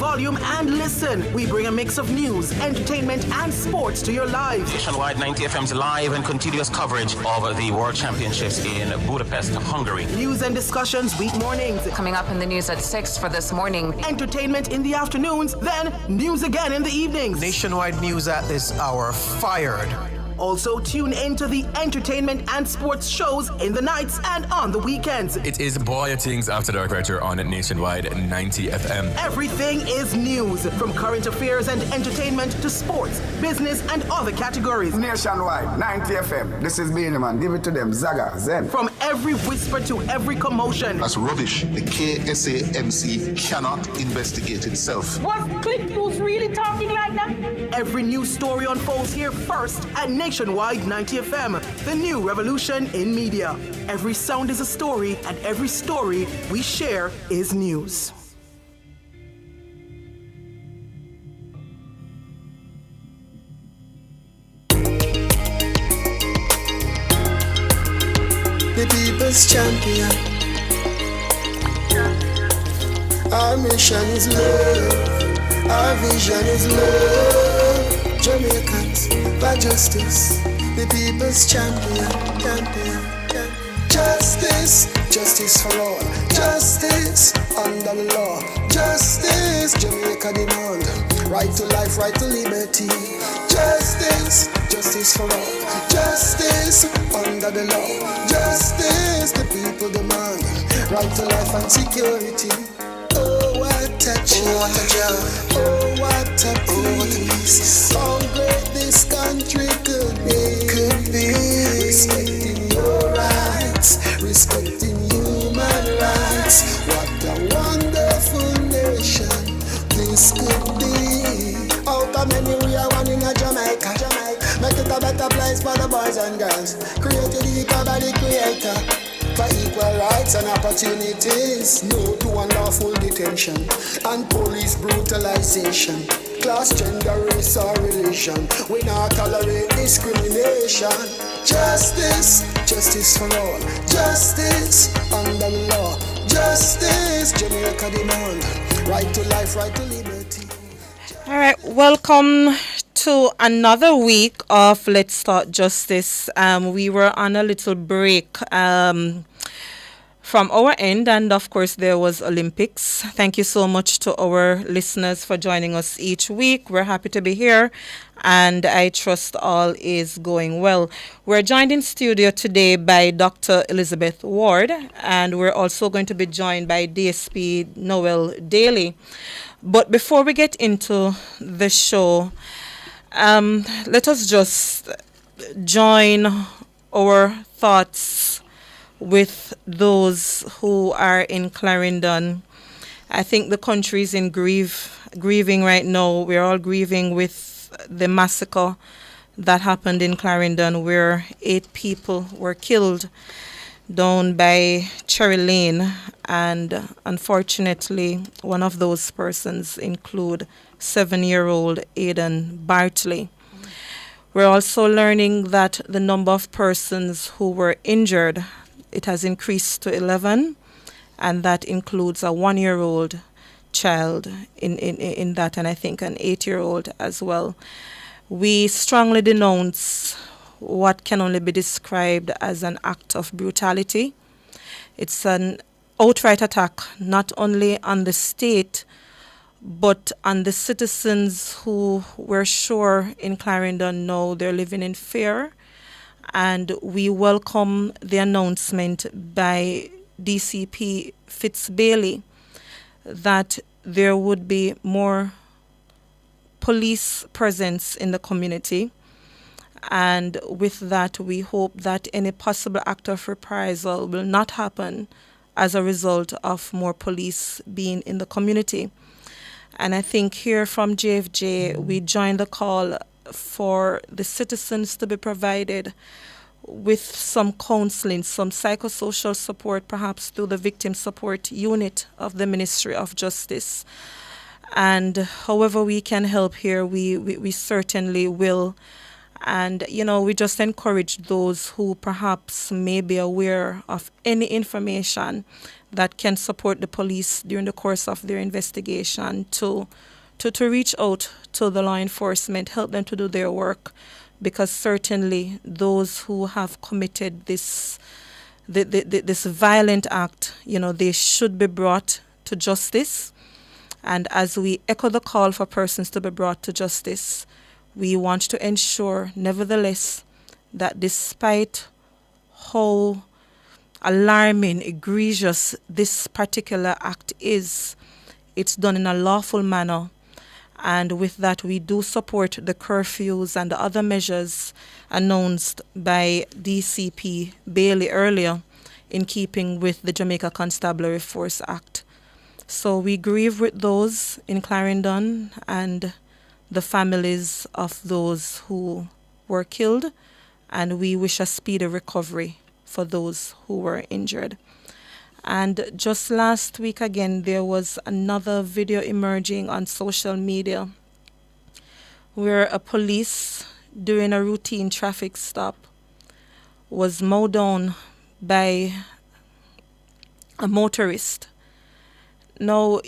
volume and listen. We bring a mix of news, entertainment, and sports to your lives. Nationwide 90 FM's live and continuous coverage of the World Championships in Budapest, Hungary. News and discussions week mornings. Coming up in the news at 6 for this morning. Entertainment in the afternoons, then news again in the evenings. Nationwide news at this hour. Fired. Also, tune in to the entertainment and sports shows in the nights and on the weekends. It is Boy Things After Dark right here on Nationwide 90 FM. Everything is news, from current affairs and entertainment to sports, business, and other categories. Nationwide 90 FM. This is Beanie Man. Give it to them. Zaga, Zen. From every whisper to every commotion. That's rubbish. The KSAMC cannot investigate itself. Was Click News really talking like that? Every news story unfolds here first at Nationwide 90 FM, the new revolution in media. Every sound is a story, and every story we share is news. The people's champion. Our mission is love. Our vision is love. Jamaicans for justice. The people's champion. Justice, justice for all. Justice under the law. Justice, Jamaica demand. Right to life, right to liberty. Justice, justice for all. Justice under the law. Justice, the people demand. Right to life and security. Oh, what a joy. Oh, what a peace. How great this country could be. Respecting your rights, respecting human rights. What a wonderful nation this could be. Out of many we are one in a Jamaica. Make it a better place for the boys and girls. Created equal by the creator. For equal rights and opportunities. No to unlawful detention and police brutalization. Class, gender, race or religion. We not tolerate discrimination. Justice, justice for all. Justice under the law. Justice, Jamaica demand. Right to life, right to liberty. All right, welcome to another week of Let's Talk Justice. We were on a little break from our end, and of course there was Olympics. Thank you so much to our listeners for joining us each week. We're happy to be here, and I trust all is going well. We're joined in studio today by Dr. Elizabeth Ward, and we're also going to be joined by DSP Noel Daly. But before we get into the show, let us just join our thoughts with those who are in Clarendon. I think the country is in grieving right now. We're all grieving with the massacre that happened in Clarendon, where 8 people were killed down by Cherry Lane, and unfortunately one of those persons include 7-year-old Aidan Bartley. We're also learning that the number of persons who were injured, it has increased to 11, and that includes a 1-year-old child in that, and I think an 8-year-old as well. We strongly denounce what can only be described as an act of brutality. It's an outright attack not only on the state, but on the citizens who were sure in Clarendon now they're living in fear. And we welcome the announcement by DCP Fitzbailey that there would be more police presence in the community. And with that, we hope that any possible act of reprisal will not happen as a result of more police being in the community. And I think here from JFJ, we join the call for the citizens to be provided with some counseling, some psychosocial support, perhaps through the victim support unit of the Ministry of Justice. And however we can help here, we certainly will. And, we just encourage those who perhaps may be aware of any information that can support the police during the course of their investigation to reach out to the law enforcement, help them to do their work, because certainly those who have committed this violent act, they should be brought to justice. And as we echo the call for persons to be brought to justice, we want to ensure, nevertheless, that despite how alarming, egregious this particular act is, it's done in a lawful manner. And with that, we do support the curfews and the other measures announced by DCP Bailey earlier in keeping with the Jamaica Constabulary Force Act. So we grieve with those in Clarendon and the families of those who were killed, and we wish a speedy recovery for those who were injured. And just last week again, there was another video emerging on social media where a police, during a routine traffic stop, was mowed down by a motorist. Now,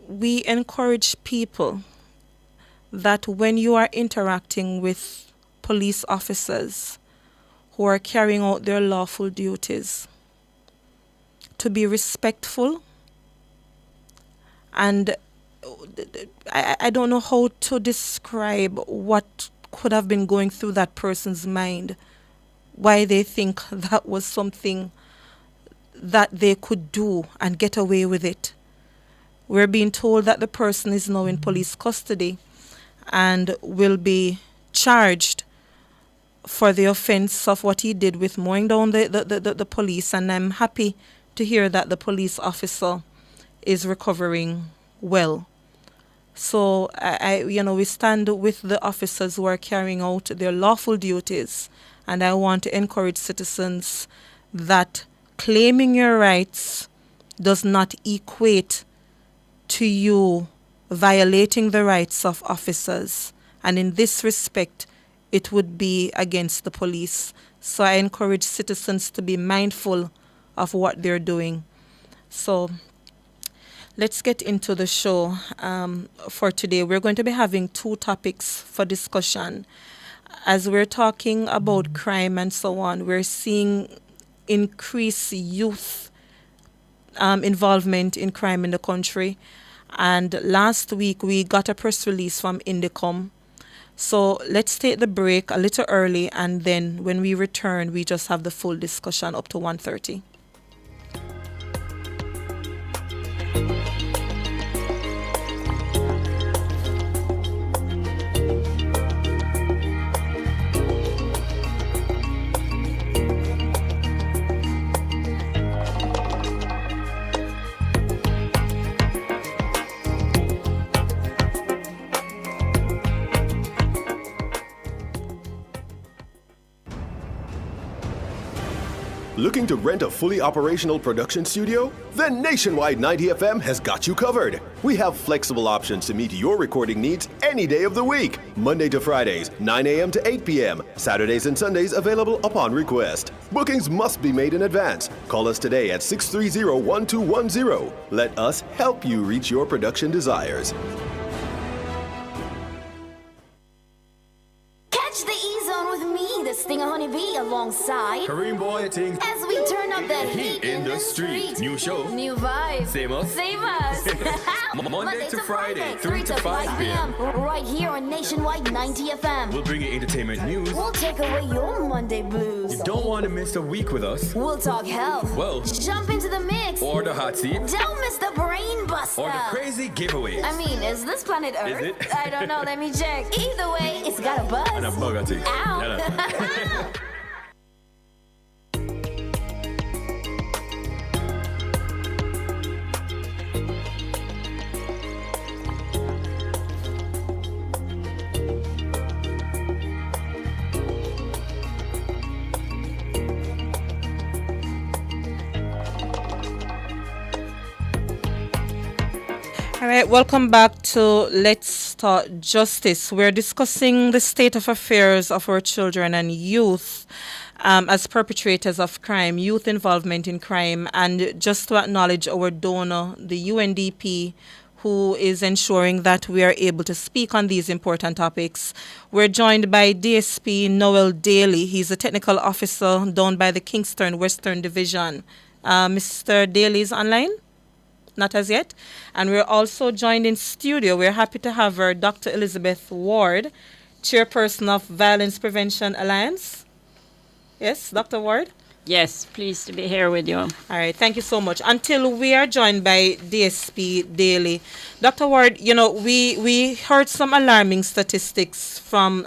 we encourage people that when you are interacting with police officers who are carrying out their lawful duties, to be respectful. And I don't know how to describe what could have been going through that person's mind, why they think that was something that they could do and get away with it. We're being told that the person is now in police custody and will be charged for the offense of what he did with mowing down the police. And I'm happy to hear that the police officer is recovering well. So we stand with the officers who are carrying out their lawful duties, and I want to encourage citizens that claiming your rights does not equate to you violating the rights of officers. And in this respect, it would be against the police. So I encourage citizens to be mindful of what they're doing. So let's get into the show for today. We're going to be having two topics for discussion. As we're talking about crime and so on, we're seeing increased youth involvement in crime in the country. And last week, we got a press release from INDECOM. So let's take the break a little early, and then when we return, we just have the full discussion up to 1:30. Looking to rent a fully operational production studio? Then Nationwide 90 FM has got you covered. We have flexible options to meet your recording needs any day of the week. Monday to Fridays, 9 a.m. to 8 p.m. Saturdays and Sundays available upon request. Bookings must be made in advance. Call us today at 630-1210. Let us help you reach your production desires. Catch the E-Zone with me, the Stinger Honeybee, alongside Kareem Boy Ting. as we turn up the heat in the street. New show. New vibes. Same us. Same us. Monday to Friday, 3 to 5 p.m. Right here on Nationwide 90 FM. We'll bring you entertainment news. We'll take away your Monday blues. You don't want to miss a week with us. We'll talk health. Well, jump into the mix. Or the hot seat. Don't miss the brain buster. Or the crazy giveaways. I mean, is this planet Earth? Is it? I don't know. Let me check. Either way, it's got a buzz. And a bugatti. Ow. All right, welcome back to Let's Talk Justice. We're discussing the state of affairs of our children and youth as perpetrators of crime, youth involvement in crime, and just to acknowledge our donor, the UNDP, who is ensuring that we are able to speak on these important topics. We're joined by DSP Noel Daly. He's a technical officer down by the Kingston Western Division. Mr. Daly is online? Not as yet. And we're also joined in studio. We're happy to have her, Dr. Elizabeth Ward, chairperson of Violence Prevention Alliance. Yes, Dr. Ward? Yes, pleased to be here with you. All right, thank you so much. Until we are joined by DSP Daly. Dr. Ward, you know, we heard some alarming statistics from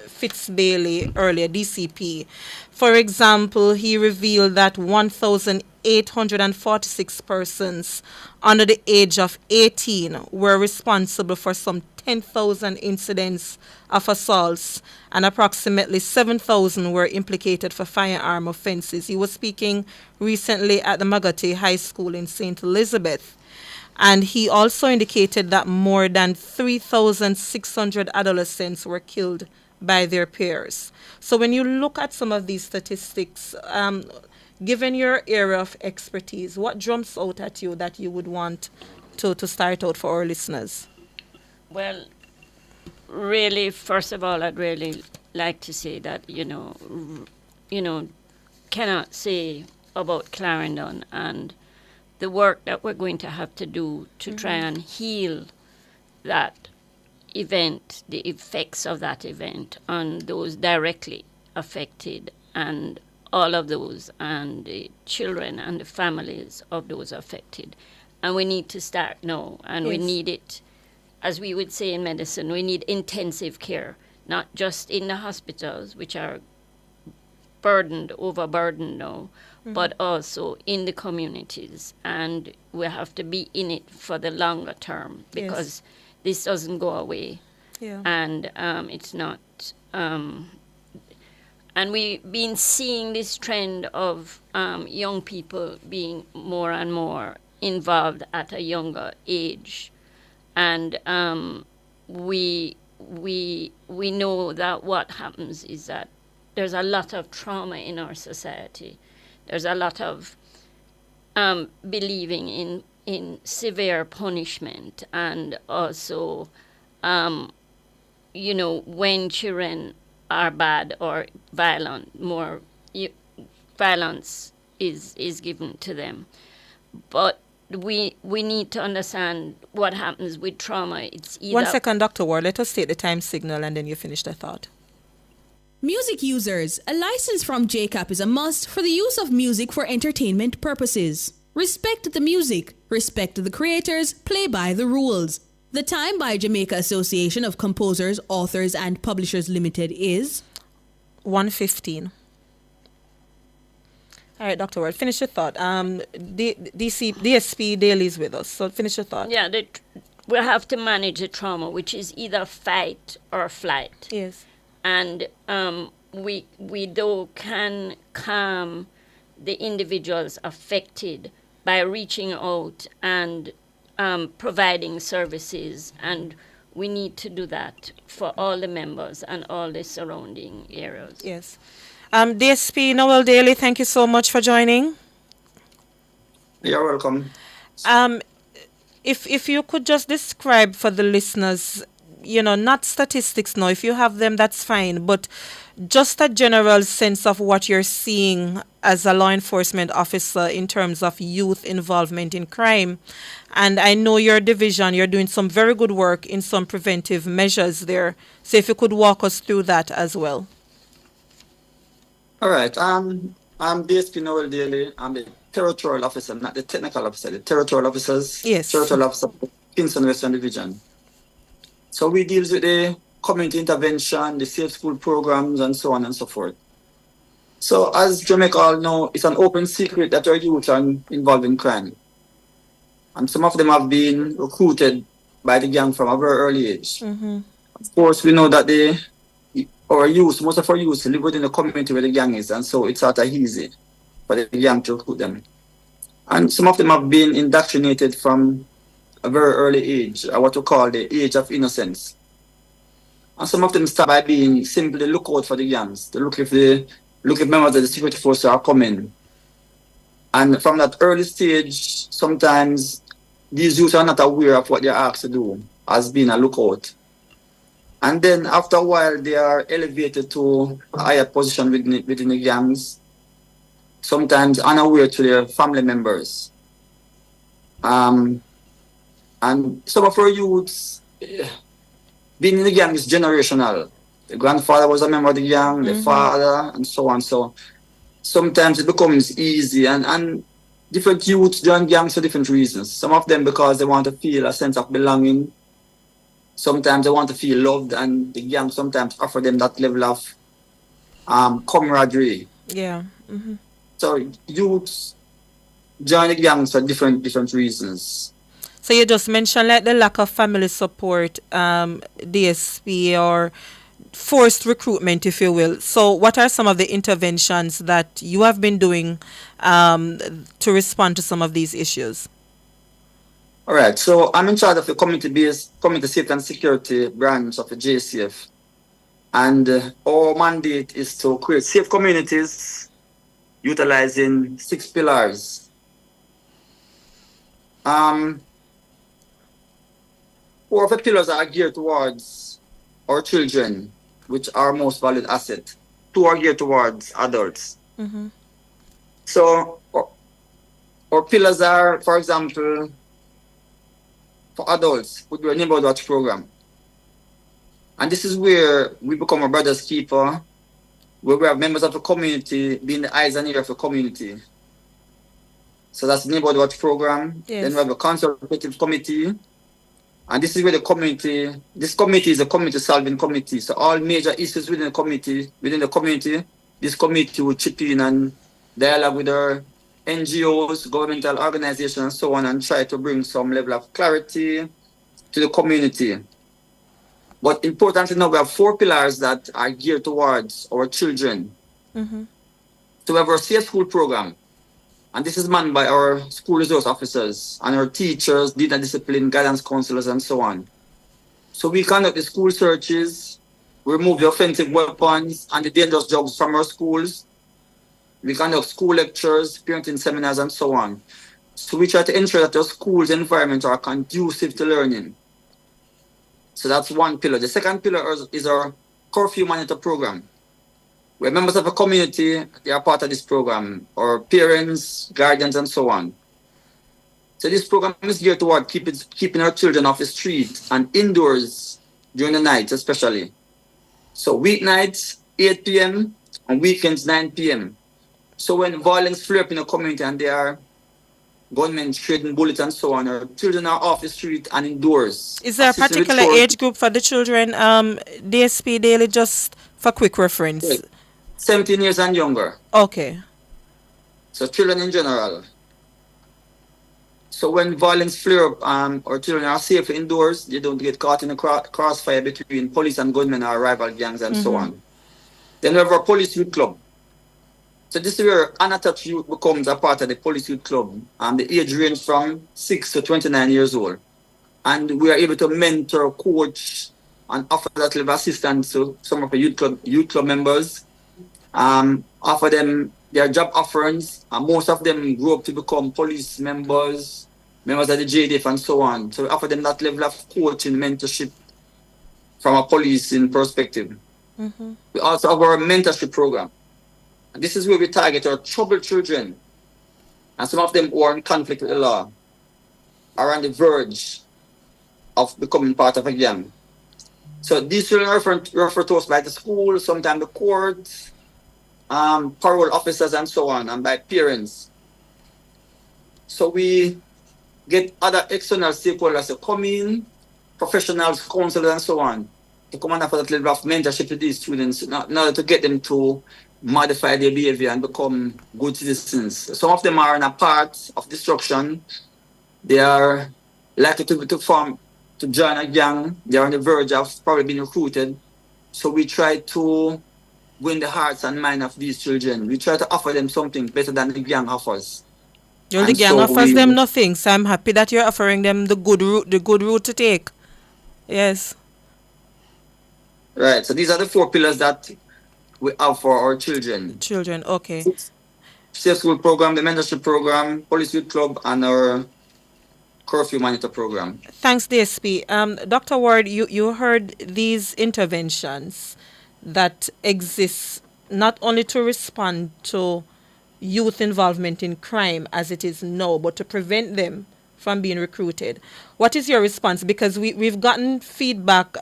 Fitz Bailey earlier, DCP. For example, he revealed that 1,846 persons under the age of 18 were responsible for some 10,000 incidents of assaults, and approximately 7,000 were implicated for firearm offenses. He was speaking recently at the Magate High School in St. Elizabeth, and he also indicated that more than 3,600 adolescents were killed by their peers. So when you look at some of these statistics, given your area of expertise, what jumps out at you that you would want to start out for our listeners? Well, really, first of all, I'd really like to say that, cannot say about Clarendon and the work that we're going to have to do to try and heal that event, the effects of that event on those directly affected and all of those, and the children and the families of those affected. And we need to start now, and we need it, as we would say in medicine, we need intensive care, not just in the hospitals, which are overburdened now, but also in the communities. And we have to be in it for the longer term, because this doesn't go away. Yeah. And it's not... and we've been seeing this trend of young people being more and more involved at a younger age. And we know that what happens is that there's a lot of trauma in our society. There's a lot of believing in severe punishment, and also, when children are bad or violent, more violence is given to them. But we need to understand what happens with trauma. It's either... 1 second, Dr. Ward. Let us take the time signal and then you finish the thought. Music users, a license from JCAP is a must for the use of music for entertainment purposes. Respect the music, respect the creators, play by the rules. The time by Jamaica Association of Composers, Authors and Publishers Limited is 1:15. All right, Dr. Ward, finish your thought. DSP Daly is with us, so finish your thought. Yeah, we have to manage the trauma, which is either fight or flight. Yes. And we though can calm the individuals affected by reaching out and providing services, and we need to do that for all the members and all the surrounding areas. Yes. DSP Noel Daly, thank you so much for joining. You're welcome. If you could just describe for the listeners, not statistics now, if you have them, that's fine, but just a general sense of what you're seeing as a law enforcement officer in terms of youth involvement in crime. And I know your division, you're doing some very good work in some preventive measures there. So if you could walk us through that as well. All right. I'm DSP Noel Daly. I'm the territorial officer, not the technical officer. The territorial officers. Yes. Territorial officer, Kingston Western Division. So we deal with the community intervention, the safe school programs, and so on and so forth. So as Jamaica all know, it's an open secret that our youth are involved in crime. And some of them have been recruited by the gang from a very early age. Mm-hmm. Of course, we know that most of our youth live within the community where the gang is, and so it's sort of easy for the gang to recruit them. And some of them have been indoctrinated from a very early age, or what we call the age of innocence. And some of them start by being simply look out for the gangs, to look if members of the security force are coming. And from that early stage, sometimes these youths are not aware of what they're asked to do as being a lookout. And then after a while, they are elevated to a higher position within the gangs, sometimes unaware to their family members. And some of our youths, being in the gang is generational. The grandfather was a member of the gang, the father, and so on. So sometimes it becomes easy. And different youths join gangs for different reasons. Some of them because they want to feel a sense of belonging. Sometimes they want to feel loved, and the gang sometimes offer them that level of camaraderie. Yeah. So youths join the gangs for different reasons. So you just mentioned like the lack of family support, DSP, or forced recruitment, if you will. So what are some of the interventions that you have been doing to respond to some of these issues? All right. So I'm in charge of the community safety and security branch of the JCF. And our mandate is to create safe communities utilizing 6 pillars. 4 of the pillars are geared towards our children, which are our most valued asset. 2 are geared towards adults. So our pillars are, for example, for adults, would be a neighborhood watch program. And this is where we become a brother's keeper, where we have members of the community being the eyes and ears of the community. So that's the neighborhood watch program. Yes. Then we have a consultative committee. And this is where this committee is a community solving committee. So all major issues within the community, this committee will chip in and dialogue with our NGOs, governmental organizations, and so on, and try to bring some level of clarity to the community. But importantly now, we have 4 pillars that are geared towards our children. So we have our Safe School program. And this is manned by our school resource officers and our teachers, leader discipline, guidance counselors, and so on. So we conduct the school searches, remove the offensive weapons and the dangerous drugs from our schools. We conduct school lectures, parenting seminars, and so on. So we try to ensure that our school's environment are conducive to learning. So that's one pillar. The second pillar is our curfew monitor program, where members of a community, they are part of this program, or parents, guardians, and so on. So this program is geared toward keeping our children off the street and indoors during the night, especially. So weeknights, 8 p.m., and weekends, 9 p.m. So when violence flare up in the community and there are gunmen shooting bullets and so on, our children are off the street and indoors. Is there a particular age group for the children, DSP Daily, just for quick reference? Right. 17 years and younger. Okay. So children in general. So when violence flare up, our children are safe indoors. They don't get caught in a crossfire between police and gunmen or rival gangs and so on. Then we have our police youth club. So this is where unattached youth becomes a part of the police youth club. The age range from 6 to 29 years old. And we are able to mentor, coach, and offer that level of assistance to some of the youth club members. Offer them their job offerings, and most of them grow up to become police members of the JDF, and so on. So we offer them that level of coaching, mentorship from a policing perspective. We also have our mentorship program. And this is where we target our troubled children, and some of them who are in conflict with the law, are on the verge of becoming part of a gang. So these children are referred to us by the school, sometimes the courts, parole officers, and so on, and by parents. So we get other external stakeholders to come in, professionals, counselors, and so on, to come and offer that level of mentorship to these students in order to get them to modify their behavior and become good citizens. Some of them are in a path of destruction. They are likely to join a gang. They are on the verge of probably being recruited. So we try to win the hearts and minds of these children. We try to offer them something better than the gang offers. Well, the gang offers them nothing, so I'm happy that you're offering them the good route to take. Yes. Right. So these are the 4 pillars that we have for our children. Children, okay. Safe school program, the mentorship program, police youth club, and our curfew monitor program. Thanks, DSP. Dr. Ward, you heard these interventions that exist not only to respond to youth involvement in crime as it is now, but to prevent them from being recruited. What is your response? Because we've gotten feedback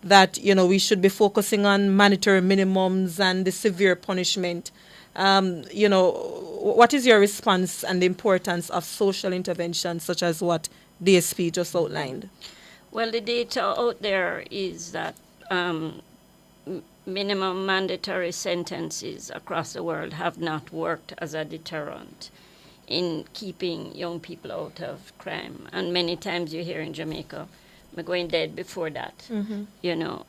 that, you know, we should be focusing on mandatory minimums and the severe punishment. You know, what is your response and the importance of social interventions such as what DSP just outlined? Well, the data out there is that minimum mandatory sentences across the world have not worked as a deterrent in keeping young people out of crime. And many times you hear in Jamaica, we're going dead before that, you know.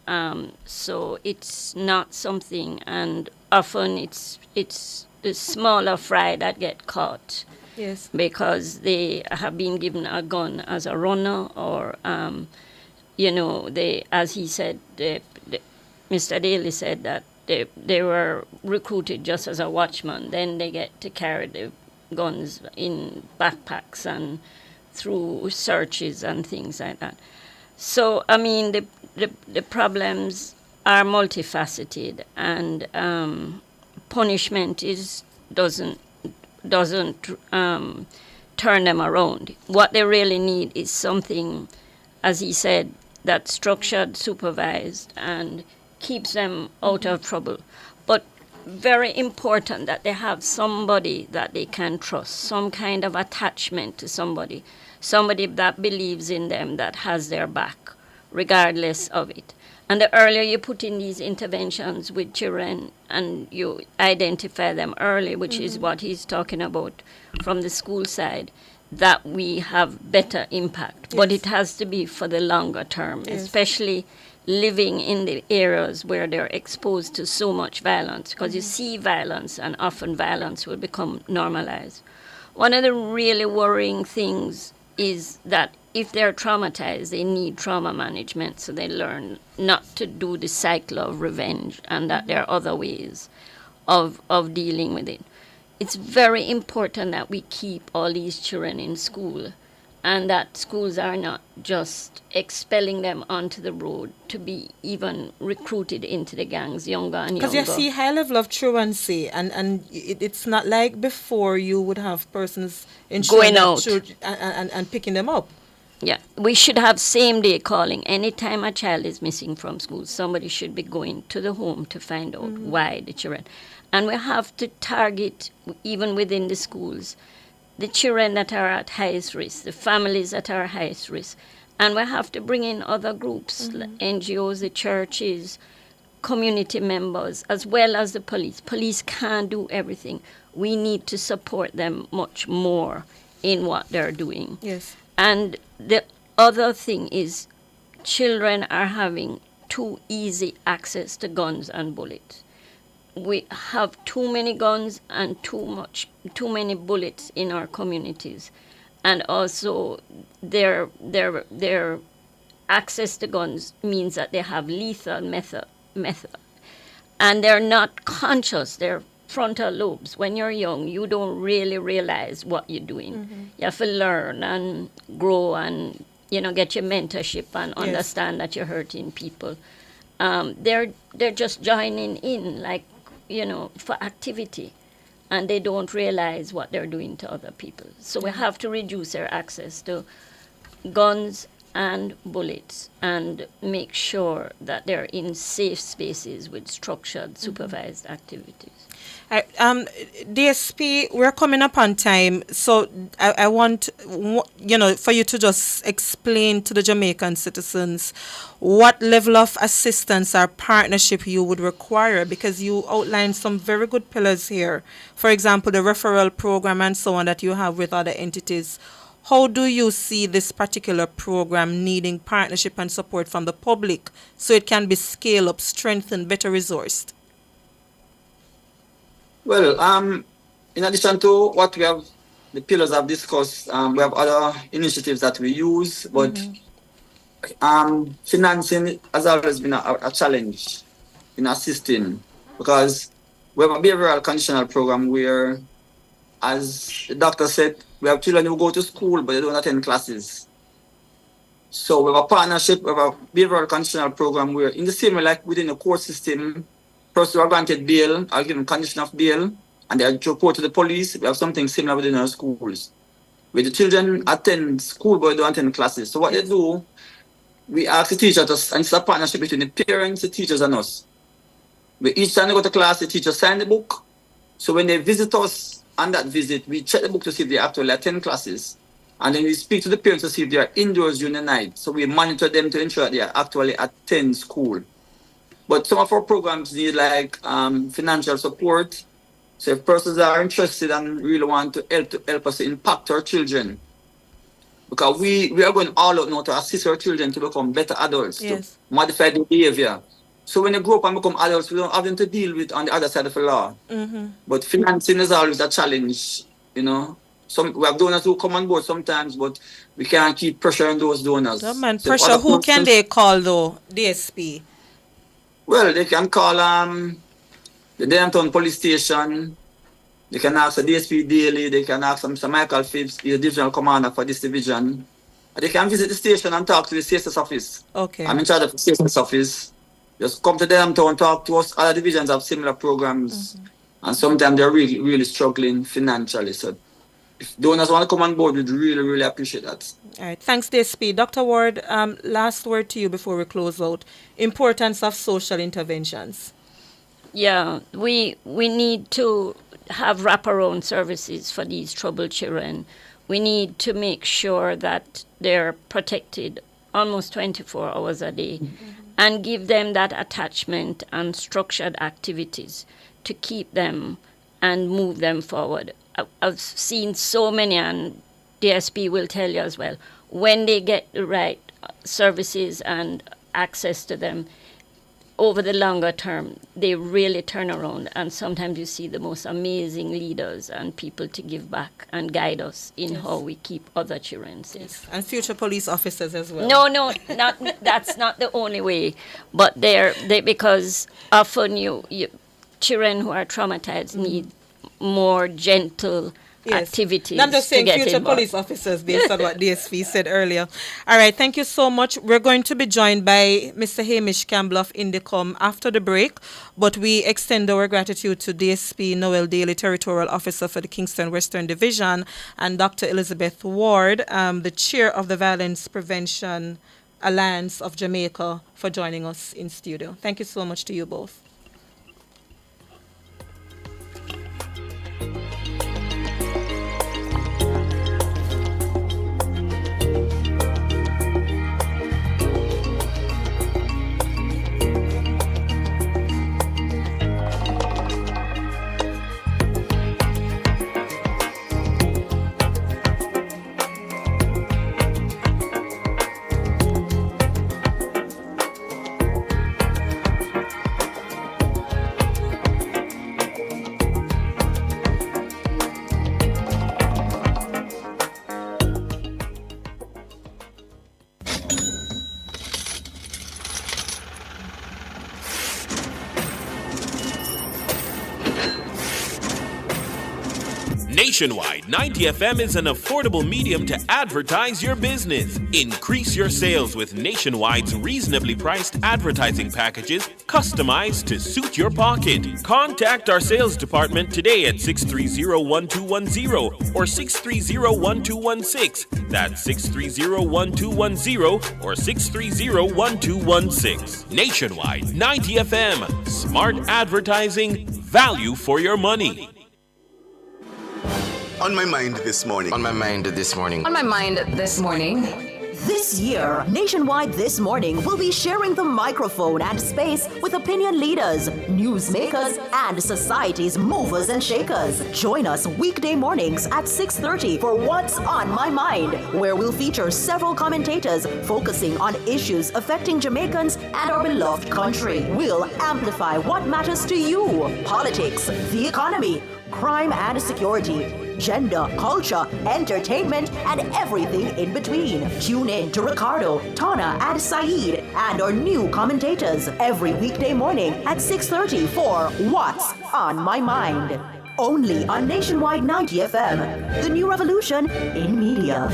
So it's not something, and often it's the smaller fry that get caught. Yes. Because they have been given a gun as a runner, or, you know, they, as he said, Mr. Daly said that they were recruited just as a watchman. Then they get to carry the guns in backpacks and through searches and things like that. So, I mean, the problems are multifaceted, and punishment doesn't turn them around. What they really need is something, as he said, that's structured, supervised, and keeps them out of trouble. But very important that they have somebody that they can trust, some kind of attachment to somebody that believes in them, that has their back, regardless of it. And the earlier you put in these interventions with children and you identify them early, which is what he's talking about from the school side, that we have better impact. Yes. But it has to be for the longer term, yes, especially living in the areas where they're exposed to so much violence, because you see violence and often violence will become normalized. One of the really worrying things is that if they're traumatized, they need trauma management, so they learn not to do the cycle of revenge, and that there are other ways of dealing with it. It's very important that we keep all these children in school, and that schools are not just expelling them onto the road to be even recruited into the gangs younger and younger. Because you see high level of truancy, and it's not like before you would have persons going out and picking them up. Yeah, we should have same-day calling. Anytime a child is missing from school, somebody should be going to the home to find out why the children. And we have to target, even within the schools, the children that are at highest risk, the families that are highest risk. And we have to bring in other groups, NGOs, the churches, community members, as well as the police. Police can't do everything. We need to support them much more in what they're doing. Yes. And the other thing is children are having too easy access to guns and bullets. We have too many guns and too many bullets in our communities, and also their access to guns means that they have lethal method, and they're not conscious. They're frontal lobes. When you're young, you don't really realize what you're doing. You have to learn and grow, and get your mentorship and understand that you're hurting people. They're just joining in, like, for activity, and they don't realize what they're doing to other people. So we have to reduce their access to guns and bullets and make sure that they're in safe spaces with structured, supervised activities. DSP, we're coming up on time, so I want for you to just explain to the Jamaican citizens what level of assistance or partnership you would require, because you outlined some very good pillars here. For example, the referral program and so on that you have with other entities. How do you see this particular program needing partnership and support from the public so it can be scaled up, strengthened, better resourced? Well, in addition to what we have the pillars I've discussed, we have other initiatives that we use, but financing has always been a challenge in assisting, because we have a behavioral conditional program where, as the doctor said, we have children who go to school but they don't attend classes. So we have a partnership, we have a behavioral conditional program where, in the same way like within the court system, persons are granted bail, are given condition of bail, and they are reported to the police. We have something similar within our schools, where the children attend school but they don't attend classes. So what they do, we ask the teachers, and it's a partnership between the parents, the teachers, and us. We each time they go to class, the teacher sign the book. So when they visit us on that visit, we check the book to see if they actually attend classes. And then we speak to the parents to see if they are indoors during the night. So we monitor them to ensure that they actually attend school. But some of our programs need like financial support. So if persons are interested and really want to help us impact our children, because we are going all out now to assist our children to become better adults, to modify their behavior. So when they grow up and become adults, we don't have them to deal with on the other side of the law. But financing is always a challenge, you know. We have donors who come on board sometimes, but we can't keep pressuring those donors. No, man, pressure. Who can they call though? DSP? Well, they can call the Downtown Police Station. They can ask the DSP Daily. They can ask Mr. Michael Phipps, the divisional commander for this division. They can visit the station and talk to the CSS office. Okay. I'm in charge of the CSS office. Just come to Downtown, talk to us. Other divisions have similar programs. And sometimes they're really, really struggling financially. So if donors want to come on board, we'd really, really appreciate that. All right. Thanks, DSP. Dr. Ward, last word to you before we close out. Importance of social interventions. Yeah, we need to have wraparound services for these troubled children. We need to make sure that they're protected almost 24 hours a day and give them that attachment and structured activities to keep them and move them forward. I've seen so many, and DSP will tell you as well, when they get the right services and access to them, over the longer term, they really turn around, and sometimes you see the most amazing leaders and people to give back and guide us in how we keep other children safe. And future police officers as well. No, that's not the only way, but they because often you children who are traumatized need more gentle activities. I'm just saying future involved. police officers based on what DSP said earlier. All right, thank you so much. We're going to be joined by Mr. Hamish Campbell of INDECOM after the break, but we extend our gratitude to DSP Noel Daly, Territorial Officer for the Kingston Western Division, and Dr. Elizabeth Ward, the Chair of the Violence Prevention Alliance of Jamaica, for joining us in studio. Thank you so much to you both. Nationwide, 90 FM is an affordable medium to advertise your business. Increase your sales with Nationwide's reasonably priced advertising packages customized to suit your pocket. Contact our sales department today at 630-1210 or 630-1216. That's 630-1210 or 630-1216. Nationwide, 90 FM. Smart advertising, value for your money. On my mind this morning. On my mind this morning. On my mind this morning. This year, Nationwide This Morning will be sharing the microphone and space with opinion leaders, newsmakers, and society's movers and shakers. Join us weekday mornings at 6:30 for What's on My Mind, where we'll feature several commentators focusing on issues affecting Jamaicans and our beloved country. We'll amplify what matters to you: politics, the economy, crime and security, gender, culture, entertainment, and everything in between. Tune in to Ricardo, Tana, and Saeed and our new commentators every weekday morning at 6:30 for What's on My Mind. Only on Nationwide 90 FM, the new revolution in media.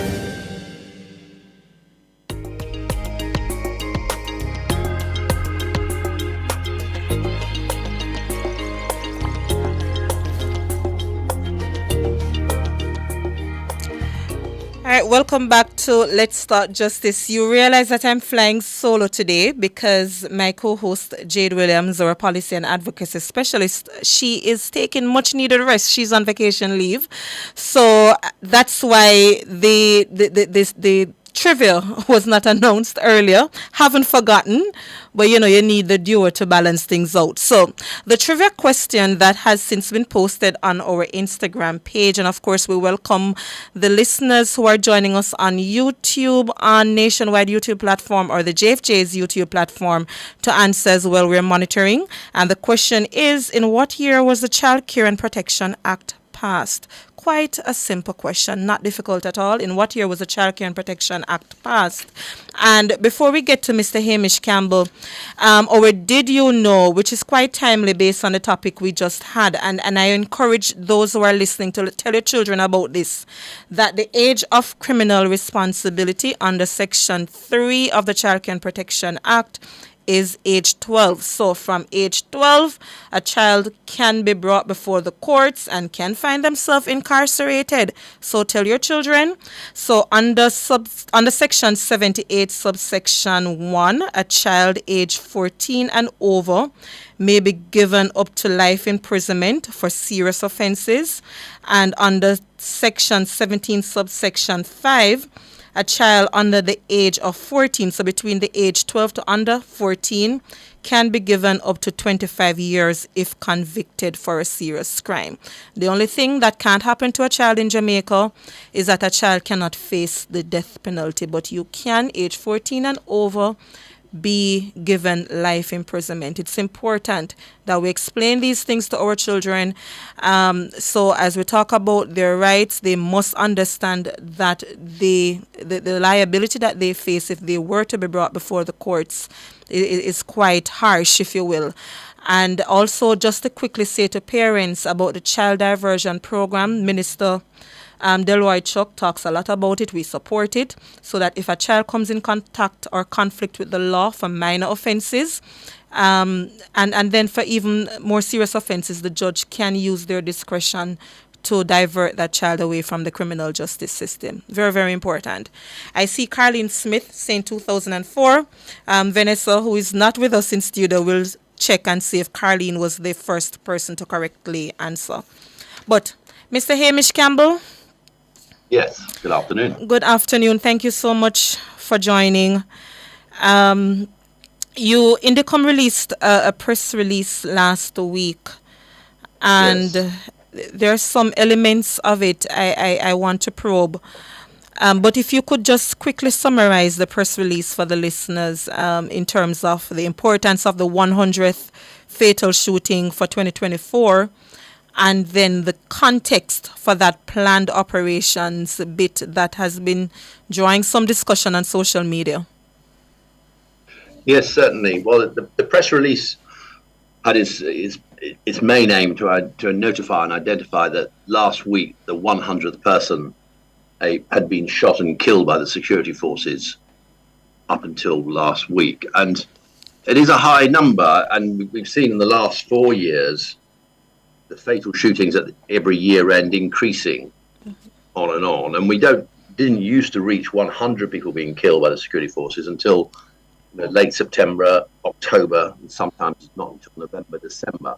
All right, welcome back to Let's Start Justice. You realize that I'm flying solo today because my co-host Jade Williams, our policy and advocacy specialist, she is taking much needed rest. She's on vacation leave. So that's why the trivia was not announced earlier. Haven't forgotten, but you need the duo to balance things out. So the trivia question that has since been posted on our Instagram page, and of course we welcome the listeners who are joining us on YouTube, on Nationwide YouTube platform or the JFJ's YouTube platform to answer as well. We're monitoring. And the question is, in what year was the Child Care and Protection Act passed? Quite a simple question, not difficult at all. In what year was the Child Care and Protection Act passed? And before we get to Mr. Hamish Campbell, or did you know, which is quite timely based on the topic we just had, and I encourage those who are listening to tell your children about this, that the age of criminal responsibility under Section 3 of the Child Care and Protection Act is age 12. So from age 12, a child can be brought before the courts and can find themselves incarcerated. So tell your children. So under Section 78, subsection 1, a child age 14 and over may be given up to life imprisonment for serious offenses. And under Section 17, subsection 5, a child under the age of 14, so between the age 12 to under 14, can be given up to 25 years if convicted for a serious crime. The only thing that can't happen to a child in Jamaica is that a child cannot face the death penalty, but you can, age 14 and over, be given life imprisonment. It's important that we explain these things to our children. So as we talk about their rights, they must understand that the liability that they face if they were to be brought before the courts is quite harsh, if you will. And also just to quickly say to parents about the child diversion program, Minister Delroy Chuck talks a lot about it. We support it so that if a child comes in contact or conflict with the law for minor offenses, and then for even more serious offenses, the judge can use their discretion to divert that child away from the criminal justice system. Very, very important. I see Carlene Smith saying 2004. Vanessa, who is not with us in studio, will check and see if Carlene was the first person to correctly answer. But Mr. Hamish Campbell? Yes, good afternoon. Good afternoon. Thank you so much for joining. INDECOM released a press release last week, and there are some elements of it I want to probe. But if you could just quickly summarize the press release for the listeners in terms of the importance of the 100th fatal shooting for 2024, and then the context for that planned operations bit that has been drawing some discussion on social media. Yes, certainly. Well, the press release had its main aim to notify and identify that last week the 100th person had been shot and killed by the security forces up until last week. And it is a high number, and we've seen in the last 4 years the fatal shootings at every year end increasing on. And we didn't used to reach 100 people being killed by the security forces until late September, October, and sometimes not until November, December.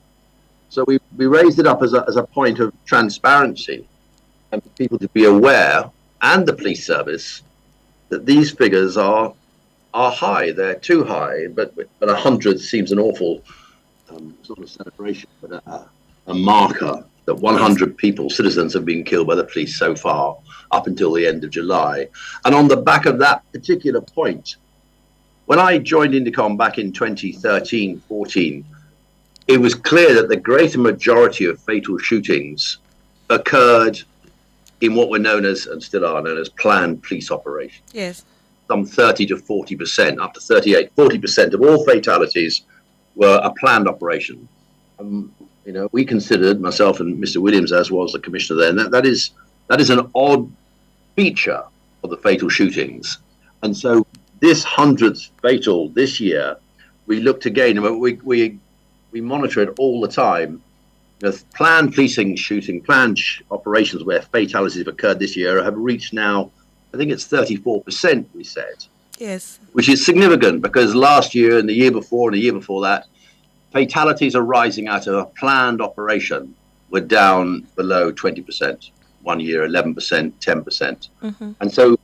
So we raised it up as a point of transparency and for people to be aware, and the police service, that these figures are high. They're too high, but 100 seems an awful sort of celebration, but a marker that 100 people, citizens, have been killed by the police so far up until the end of July. And on the back of that particular point, when I joined INDECOM back in 2013-14, it was clear that the greater majority of fatal shootings occurred in what were known as, and still are known as, planned police operations. Yes. Some 30 to 40%, up to 38, 40% of all fatalities were a planned operation. We considered, myself and Mr. Williams, as was the commissioner then, that is an odd feature of the fatal shootings. And so this 100th fatal this year, we looked again, we monitor it all the time. The planned policing planned operations where fatalities have occurred this year have reached now, I think it's 34%, we said. Yes. Which is significant because last year and the year before that, fatalities arising out of a planned operation were down below 20%. 1 year, 11%, 10%. And so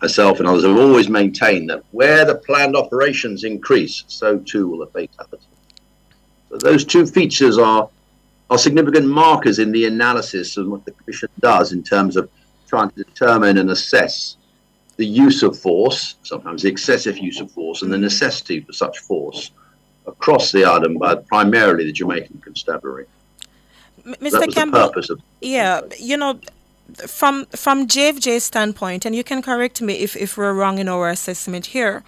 myself and others have always maintained that where the planned operations increase, so too will the fatality. So those two features are significant markers in the analysis of what the Commission does in terms of trying to determine and assess the use of force, sometimes the excessive use of force, and the necessity for such force across the island by primarily the Jamaican Constabulary. Mr. Campbell, from JFJ's standpoint, and you can correct me if we're wrong in our assessment here,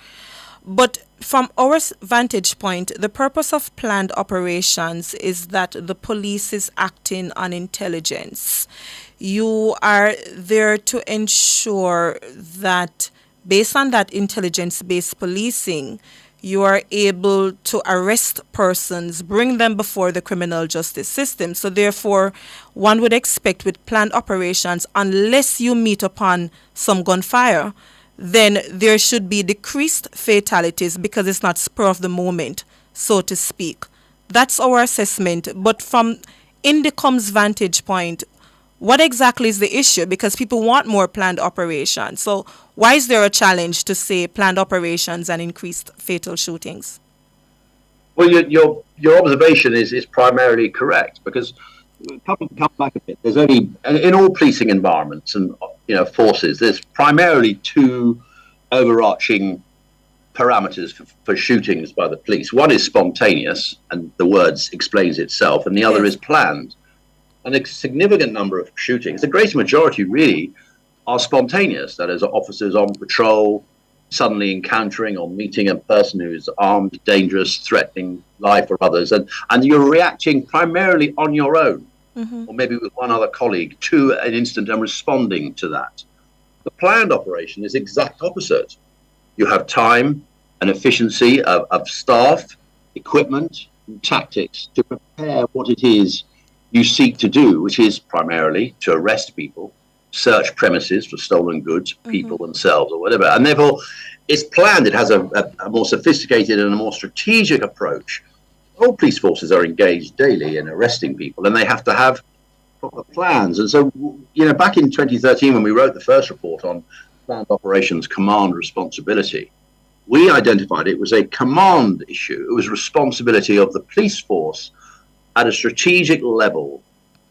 but from our vantage point, the purpose of planned operations is that the police is acting on intelligence. You are there to ensure that based on that intelligence-based policing, you are able to arrest persons, bring them before the criminal justice system. So therefore, one would expect with planned operations, unless you meet upon some gunfire, then there should be decreased fatalities because it's not spur of the moment, so to speak. That's our assessment. But from INDECOM's vantage point, what exactly is the issue? Because people want more planned operations. So why is there a challenge to say planned operations and increased fatal shootings? Well, your observation is primarily correct because come back a bit. There's only in all policing environments and forces. There's primarily two overarching parameters for shootings by the police. One is spontaneous, and the words explains itself, and the other is planned. And a significant number of shootings, the great majority really, are spontaneous. That is, officers on patrol, suddenly encountering or meeting a person who is armed, dangerous, threatening life or others, and you're reacting primarily on your own, or maybe with one other colleague, to an incident and responding to that. The planned operation is exact opposite. You have time and efficiency of staff, equipment, and tactics to prepare what it is you seek to do, which is primarily to arrest people, search premises for stolen goods, people themselves or whatever. And therefore, it's planned. It has a more sophisticated and a more strategic approach. All police forces are engaged daily in arresting people, and they have to have proper plans. And so, back in 2013, when we wrote the first report on planned operations command responsibility, we identified it was a command issue. It was responsibility of the police force at a strategic level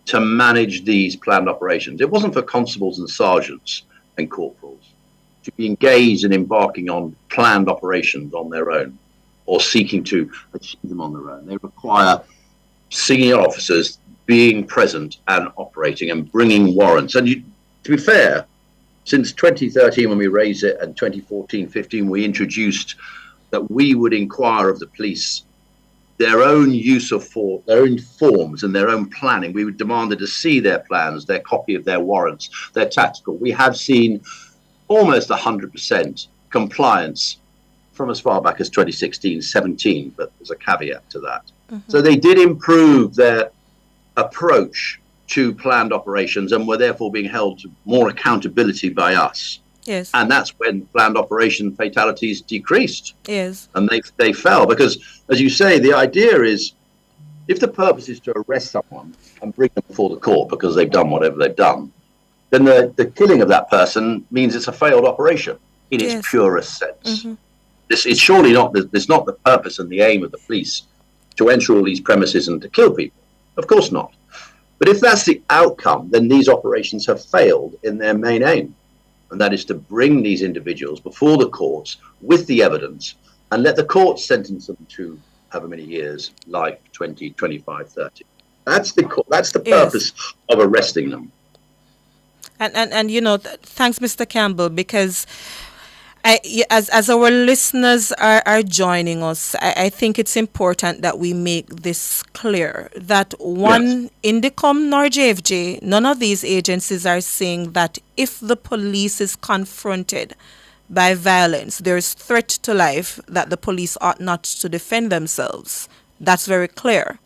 to manage these planned operations. It wasn't for constables and sergeants and corporals to be engaged in embarking on planned operations on their own or seeking to achieve them on their own. They require senior officers being present and operating and bringing warrants. And to be fair, since 2013 when we raised it and 2014-15 we introduced that we would inquire of the police their own use of force, their own forms and their own planning. We demanded to see their plans, their copy of their warrants, their tactical. We have seen almost 100% compliance from as far back as 2016-17, but there's a caveat to that. So they did improve their approach to planned operations and were therefore being held to more accountability by us. Yes. And that's when planned operation fatalities decreased. Yes. And they fell because, as you say, the idea is if the purpose is to arrest someone and bring them before the court because they've done whatever they've done, then the killing of that person means it's a failed operation in its purest sense. It's surely not the purpose and the aim of the police to enter all these premises and to kill people. Of course not. But if that's the outcome, then these operations have failed in their main aim. And that is to bring these individuals before the courts with the evidence and let the courts sentence them to however many years, life, 20, 25, 30. That's the purpose of arresting them. And thanks, Mr. Campbell, because as our listeners are joining us, I think it's important that we make this clear that one, INDECOM nor JFJ, none of these agencies are saying that if the police is confronted by violence, there is threat to life, that the police ought not to defend themselves. That's very clear.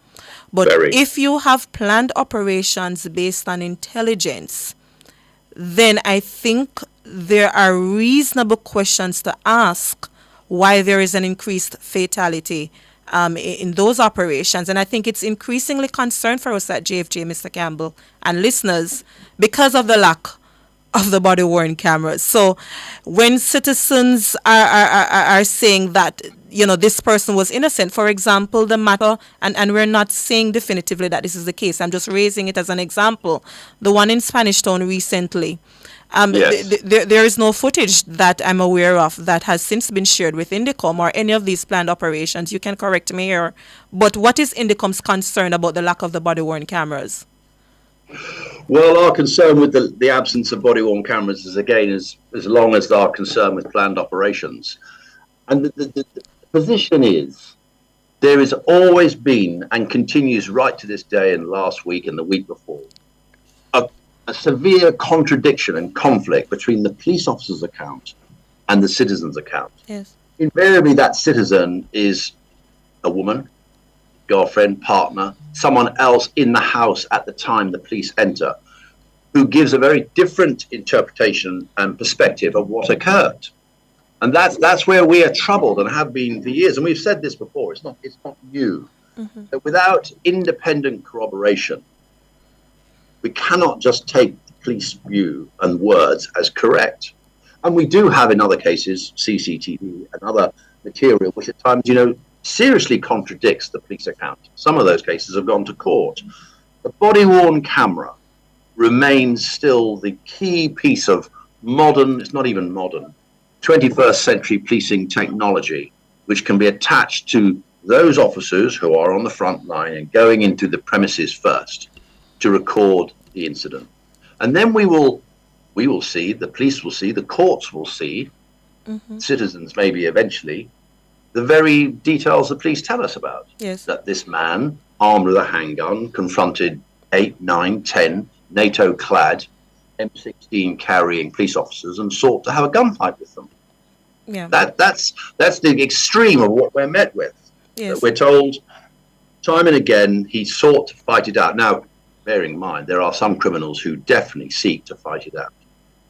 But if you have planned operations based on intelligence, then I think there are reasonable questions to ask why there is an increased fatality in those operations. And I think it's increasingly concern for us at JFJ, Mr. Campbell, and listeners, because of the lack of the body-worn cameras. So when citizens are saying that, this person was innocent, for example, the matter, and we're not saying definitively that this is the case, I'm just raising it as an example, the one in Spanish Town recently, there is no footage that I'm aware of that has since been shared with INDECOM or any of these planned operations. You can correct me here. But what is INDECOM's concern about the lack of the body-worn cameras? Well, our concern with the absence of body-worn cameras is, again, as long as our concern with planned operations. And the position is there has always been, and continues right to this day and last week and the week before, a severe contradiction and conflict between the police officer's account and the citizen's account. Yes. Invariably, that citizen is a woman, girlfriend, partner, someone else in the house at the time the police enter, who gives a very different interpretation and perspective of what occurred. And that's where we are troubled and have been for years. And we've said this before, it's not new. That without independent corroboration, we cannot just take the police view and words as correct. And we do have, in other cases, CCTV and other material, which at times, seriously contradicts the police account. Some of those cases have gone to court. The body-worn camera remains still the key piece of modern, it's not even modern, 21st century policing technology, which can be attached to those officers who are on the front line and going into the premises first to record the incident. And then we will see, the police will see, the courts will see, citizens maybe eventually, the very details the police tell us about. Yes. That this man, armed with a handgun, confronted 8, 9, 10 NATO-clad M16 carrying police officers and sought to have a gunfight with them. Yeah. That's the extreme of what we're met with. Yes. We're told time and again he sought to fight it out. Now, bearing in mind, there are some criminals who definitely seek to fight it out.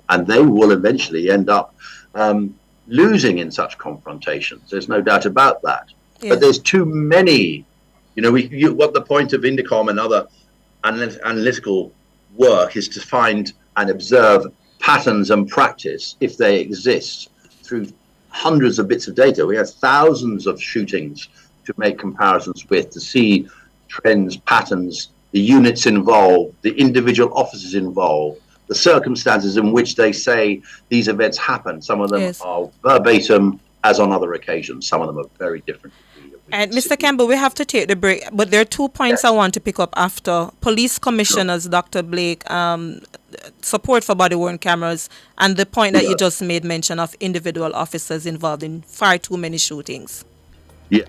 And they will eventually end up losing in such confrontations. There's no doubt about that. Yes. But there's too many. What the point of INDECOM and other analytical work is to find and observe patterns and practice, if they exist, through hundreds of bits of data. We have thousands of shootings to make comparisons with, to see trends, patterns, the units involved, the individual officers involved, the circumstances in which they say these events happen. Some of them are verbatim, as on other occasions. Some of them are very different. And Mr. Campbell, we have to take the break, but there are 2 points I want to pick up after. Police Commissioners, Dr. Blake, support for body-worn cameras, and the point that you just made mention of individual officers involved in far too many shootings. Yeah.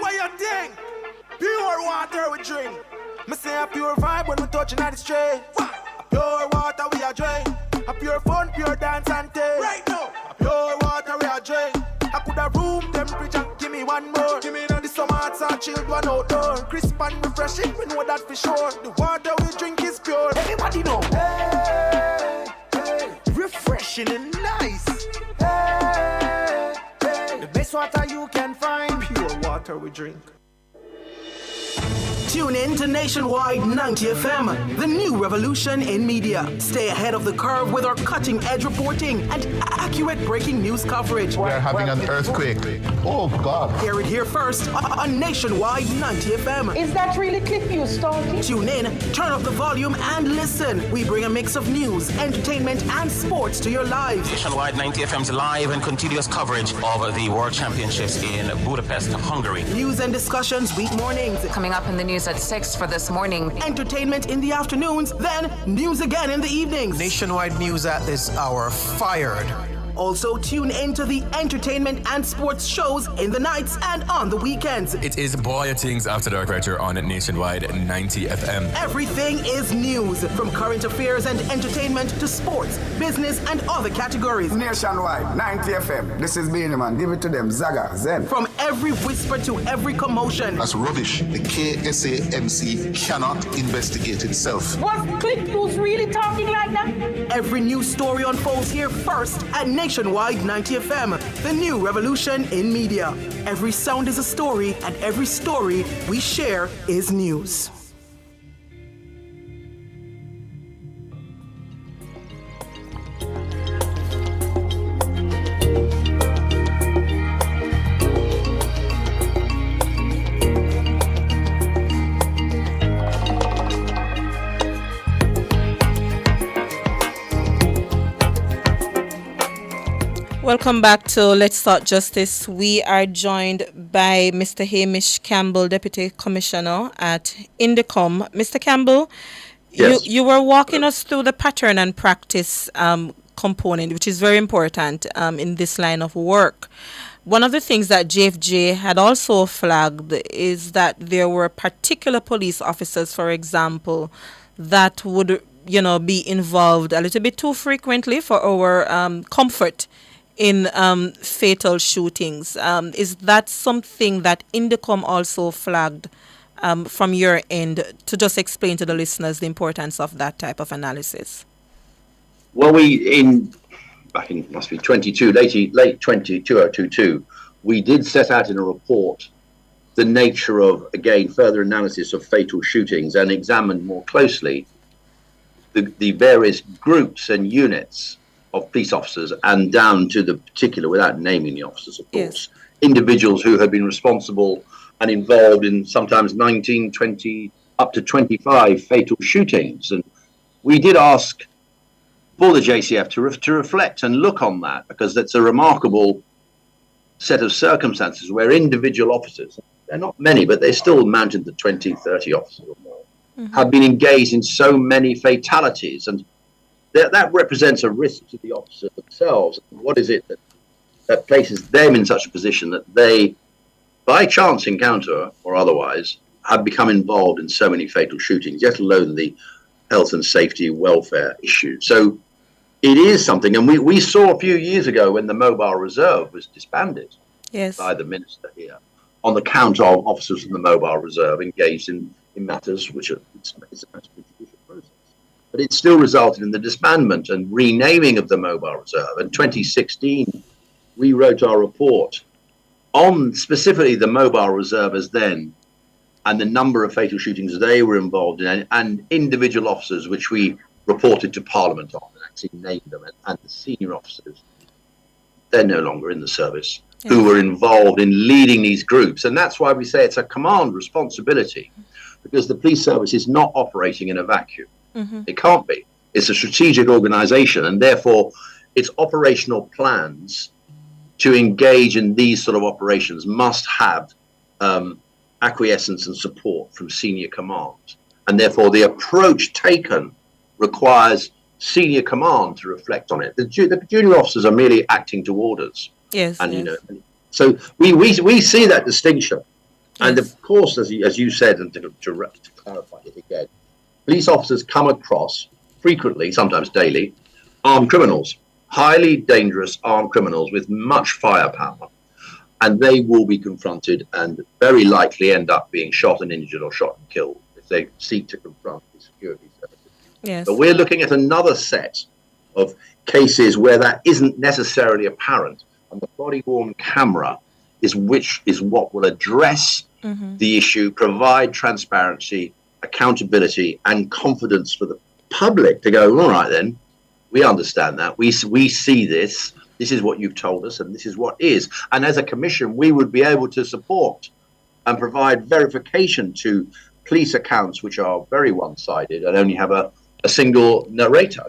What you think? Pure water we drink. Me say a pure vibe when we touching on the street. A pure water we a drink. A pure fun, pure dance and take. Right now. A pure water we a drink. I could have room temperature. Give me one more. Give me the summer hearts are chilled one outdoor. Crisp and refreshing. We know that for sure. The water we drink is pure. Everybody know. Hey, hey. Refreshing and nice. Hey, hey. The best water you can find. Pure water we drink. Tune in to Nationwide 90 FM, the new revolution in media. Stay ahead of the curve with our cutting-edge reporting and accurate breaking news coverage. We're having an earthquake. Oh, God. Hear it here first on Nationwide 90 FM. Is that really clip news, Stonky? Tune in, turn up the volume, and listen. We bring a mix of news, entertainment, and sports to your lives. Nationwide 90 FM's live and continuous coverage of the World Championships in Budapest, Hungary. News and discussions week mornings. Coming up in the news at 6 for this morning. Entertainment in the afternoons, then news again in the evenings. Nationwide news at this hour. Fired. Also, tune in to the entertainment and sports shows in the nights and on the weekends. It is Boy Things After Dark right here on Nationwide 90 FM. Everything is news, from current affairs and entertainment to sports, business, and other categories. Nationwide 90 FM. This is Beanie Man. Give it to them. Zaga, Zen. From every whisper to every commotion. That's rubbish. The KSAMC cannot investigate itself. Was clip news really talking like that? Every news story unfolds here first at Nationwide 90 FM, the new revolution in media. Every sound is a story, and every story we share is news. Welcome back to Let's Talk Justice. We are joined by Mr. Hamish Campbell, Deputy Commissioner at INDECOM. Mr. Campbell, yes. you were walking us through the pattern and practice component, which is very important in this line of work. One of the things that JFJ had also flagged is that there were particular police officers, for example, that would, be involved a little bit too frequently for our comfort in fatal shootings. Is that something that INDECOM also flagged from your end, to just explain to the listeners the importance of that type of analysis? Well, back in must be 22, late 2022, we did set out in a report the nature of, again, further analysis of fatal shootings and examined more closely the various groups and units of police officers, and down to the particular, without naming the officers, of course, individuals who had been responsible and involved in sometimes 19, 20, up to 25 fatal shootings. And we did ask for the JCF to reflect and look on that, because that's a remarkable set of circumstances where individual officers, they're not many, but they still amounted to 20, 30 officers or more, have been engaged in so many fatalities. And that represents a risk to the officers themselves. What is it that places them in such a position that they, by chance encounter or otherwise, have become involved in so many fatal shootings, let alone the health and safety welfare issue? So it is something, and we saw a few years ago when the Mobile Reserve was disbanded by the minister here, on the count of officers from the Mobile Reserve engaged in matters which it's a matter of judicial process. But it still resulted in the disbandment and renaming of the Mobile Reserve. In 2016, we wrote our report on specifically the Mobile Reservers then, and the number of fatal shootings they were involved in, and individual officers which we reported to Parliament on and actually named them, and the senior officers, they're no longer in the service, who were involved in leading these groups. And that's why we say it's a command responsibility, because the police service is not operating in a vacuum. It can't be. It's a strategic organization, and therefore its operational plans to engage in these sort of operations must have acquiescence and support from senior command. And therefore the approach taken requires senior command to reflect on it. The junior officers are merely acting to orders. And so we see that distinction. And of course, as you said, and to clarify it again, police officers come across frequently, sometimes daily, armed criminals, highly dangerous armed criminals with much firepower, and they will be confronted and very likely end up being shot and injured or shot and killed if they seek to confront the security services. But we're looking at another set of cases where that isn't necessarily apparent, and the body-worn camera is what will address the issue, provide transparency, accountability, and confidence for the public to go, all right, then, we understand that. We see this. This is what you've told us, and this is what is. And as a commission, we would be able to support and provide verification to police accounts which are very one-sided and only have a single narrative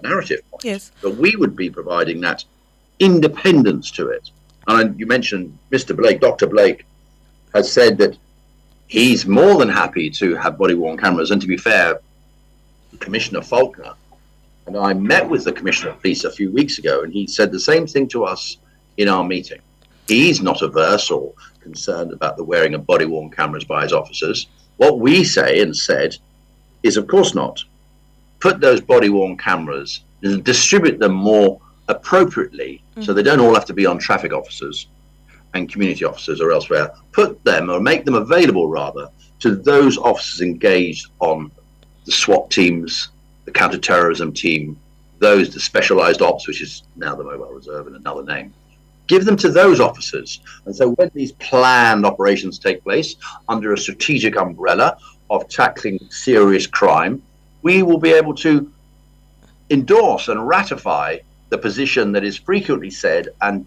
point. Yes. But we would be providing that independence to it. And you mentioned Mr. Blake, Dr. Blake has said that he's more than happy to have body-worn cameras. And to be fair, Commissioner Faulkner and I met with the Commissioner of Police a few weeks ago, and he said the same thing to us in our meeting. He's not averse or concerned about the wearing of body-worn cameras by his officers. What we say and said is, of course not. Put those body-worn cameras, distribute them more appropriately, so they don't all have to be on traffic officers and community officers or elsewhere. Put them, or make them available rather, to those officers engaged on the SWAT teams, the counter-terrorism team, the specialized ops, which is now the Mobile Reserve in another name. Give them to those officers. And so when these planned operations take place under a strategic umbrella of tackling serious crime, we will be able to endorse and ratify the position that is frequently said and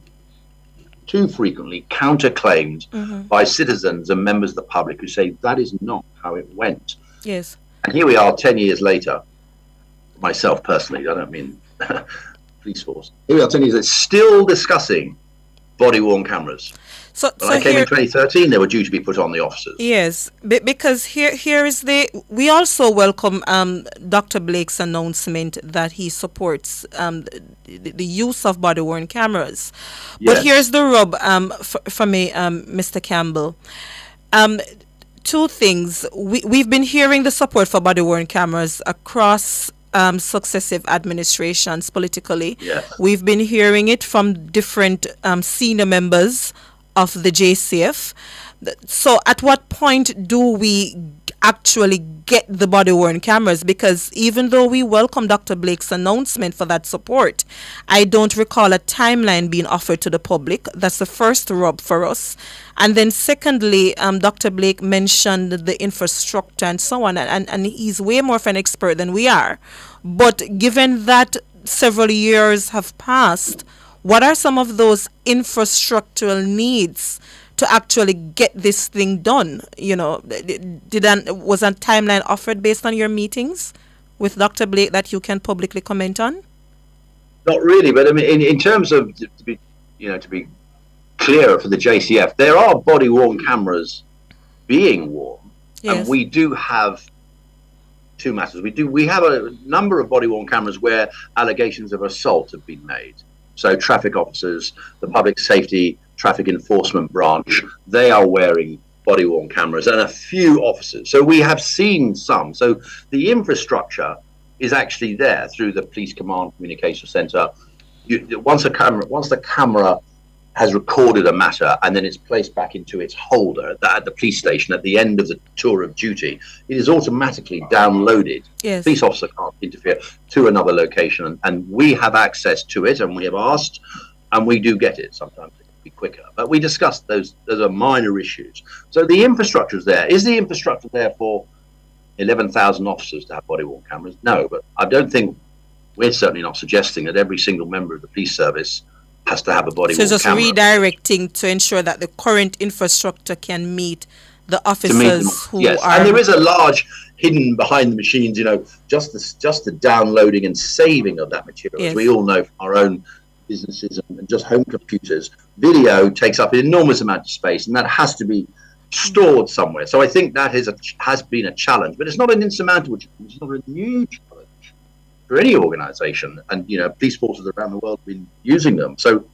too frequently counterclaimed by citizens and members of the public who say that is not how it went. Yes. And here we are 10 years later, myself personally, I don't mean police force. Here we are 10 years later, still discussing body-worn cameras. So when I came in 2013, they were due to be put on the officers. Yes, because here is we also welcome Dr. Blake's announcement that he supports the use of body-worn cameras. But here's the rub for me, Mr. Campbell. Two things. We've been hearing the support for body-worn cameras across successive administrations politically. Yes. We've been hearing it from different senior members of the JCF. So at what point do we actually get the body-worn cameras? Because even though we welcome Dr. Blake's announcement for that support, I don't recall a timeline being offered to the public. That's the first rub for us. And then secondly, Dr. Blake mentioned the infrastructure and so on, and he's way more of an expert than we are. But given that several years have passed, what are some of those infrastructural needs to actually get this thing done? You know, was a timeline offered based on your meetings with Dr. Blake that you can publicly comment on? Not really, but I mean, in terms of to be clearer for the JCF, there are body-worn cameras being worn, and we do have two matters. We have a number of body-worn cameras where allegations of assault have been made. So traffic officers, the public safety traffic enforcement branch, they are wearing body-worn cameras, and a few officers. So we have seen some. So the infrastructure is actually there through the Police Command Communication Centre. Once the camera has recorded a matter and then it's placed back into its holder at the police station at the end of the tour of duty, it is automatically downloaded. Yes. Police officer can't interfere to another location, and we have access to it, and we have asked, and we do get it. Sometimes it can be quicker, but we discussed those are minor issues. So the infrastructure is there. Is the infrastructure there for 11,000 officers to have body-worn cameras? No, but I don't think, we're certainly not suggesting that every single member of the police service has to have a body-worn camera. So just redirecting to ensure that the current infrastructure can meet the officers who are... and there is a large hidden behind the machines, just the downloading and saving of that material. Yes. As we all know from our own businesses and just home computers, video takes up an enormous amount of space, and that has to be stored somewhere. So I think that has been a challenge, but it's not an insurmountable challenge. It's not a new challenge for any organisation, and police forces around the world have been using them, so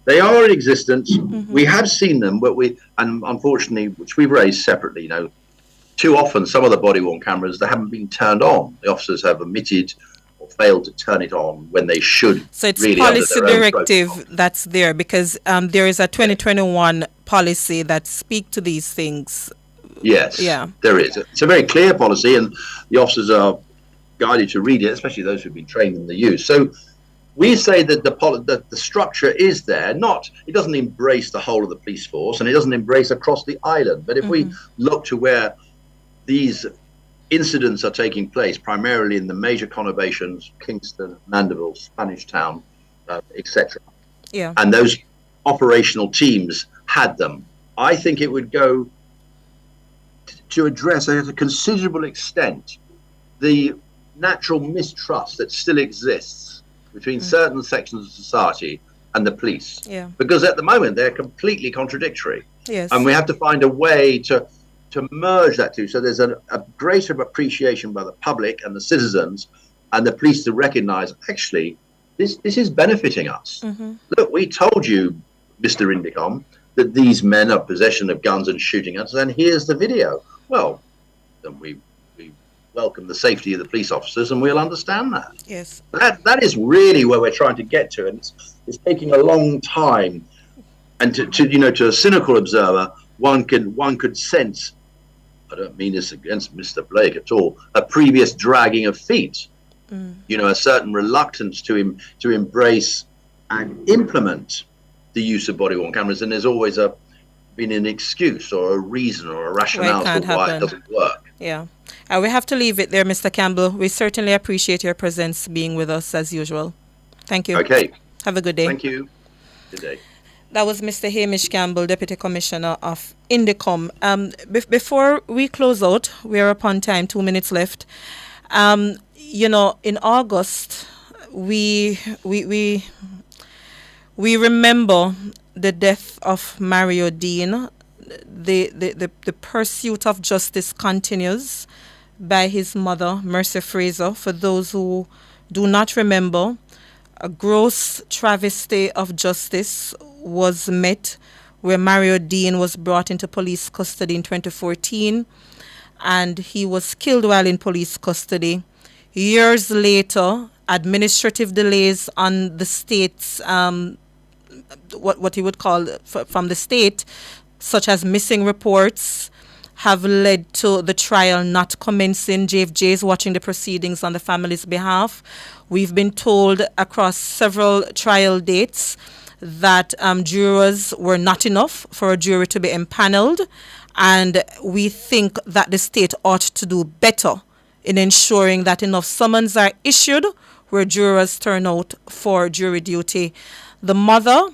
they are in existence. We have seen them, but and unfortunately, which we've raised separately, too often some of the body-worn cameras, they haven't been turned on. The officers have omitted or failed to turn it on when they should. So it's really policy directive that's there, because there is a 2021 policy that speaks to these things. Yes, there is. It's a very clear policy, and the officers are guided to read it, especially those who've been trained in the use. So we say that the structure is there. It doesn't embrace the whole of the police force, and it doesn't embrace across the island. But if we look to where these incidents are taking place, primarily in the major conurbations, Kingston, Mandeville, Spanish Town, etc., and those operational teams had them, I think it would go to address, at a considerable extent, the natural mistrust that still exists between certain sections of society and the police. Because at the moment, they're completely contradictory. And we have to find a way to merge that two. So there's a greater appreciation by the public and the citizens and the police to recognize, actually, this is benefiting us. Look, we told you, Mr. Indecom, that these men are possession of guns and shooting us, and here's the video. Well, then we welcome the safety of the police officers, and we'll understand that. That is really where we're trying to get to, and it's taking a long time. And to a cynical observer, one could sense, I don't mean this against Mr. Blake at all, a previous dragging of feet. A certain reluctance to embrace and implement the use of body-worn cameras, and there's always been an excuse or a reason or a rationale for why it doesn't work. We have to leave it there, Mr. Campbell. We certainly appreciate your presence being with us as usual. Thank you. Okay. Have a good day. Thank you. Good day. That was Mr. Hamish Campbell, Deputy Commissioner of INDECOM. Before we close out, we are upon time, 2 minutes left. In August, we remember the death of Mario Dean. The pursuit of justice continues by his mother, Mercy Fraser. For those who do not remember, a gross travesty of justice was met where Mario Dean was brought into police custody in 2014, and he was killed while in police custody. Years later, administrative delays on the state's, what you would call from the state, such as missing reports, have led to the trial not commencing. JFJ is watching the proceedings on the family's behalf. We've been told across several trial dates that jurors were not enough for a jury to be empaneled, and we think that the state ought to do better in ensuring that enough summons are issued where jurors turn out for jury duty. The mother,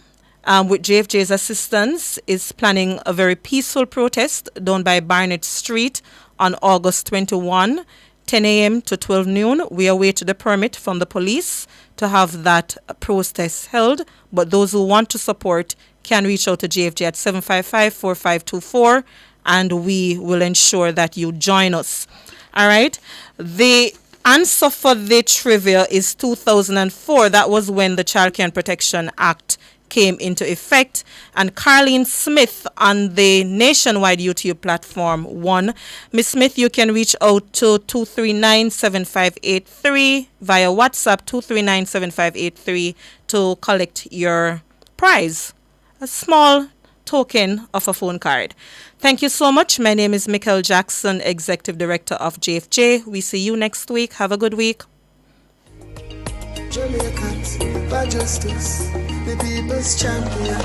with JFJ's assistance, is planning a very peaceful protest down by Barnett Street on August 21, 10 a.m. to 12 noon. We await the permit from the police to have that protest held, but those who want to support can reach out to JFJ at 755-4524, and we will ensure that you join us. All right. The answer for the trivia is 2004. That was when the Child Care and Protection Act came into effect. And Carlene Smith on the nationwide YouTube platform won. Miss Smith, you can reach out to 239-7583 via WhatsApp, 239-7583, to collect your prize. A small token of a phone card. Thank you so much. My name is Michael Jackson, Executive Director of JFJ. We see you next week. Have a good week. Jamaicans for justice, the people's champion.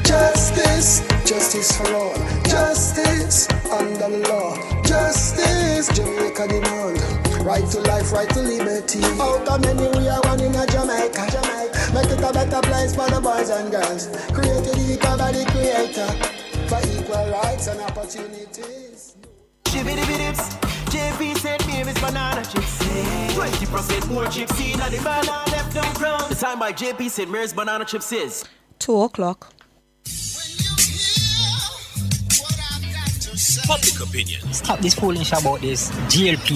Justice for all. Justice under the law. Justice, Jamaica demand. Right to life, right to liberty. Out of many, we are one in a Jamaica. Make it a better place for the boys and girls. Created equal by the creator. For equal rights and opportunities. JP said baby's banana chips. 20% more chips in the banana left on ground. The time by JP said Mary's banana chips is 2 o'clock. Public opinion. Stop this foolish about this GLP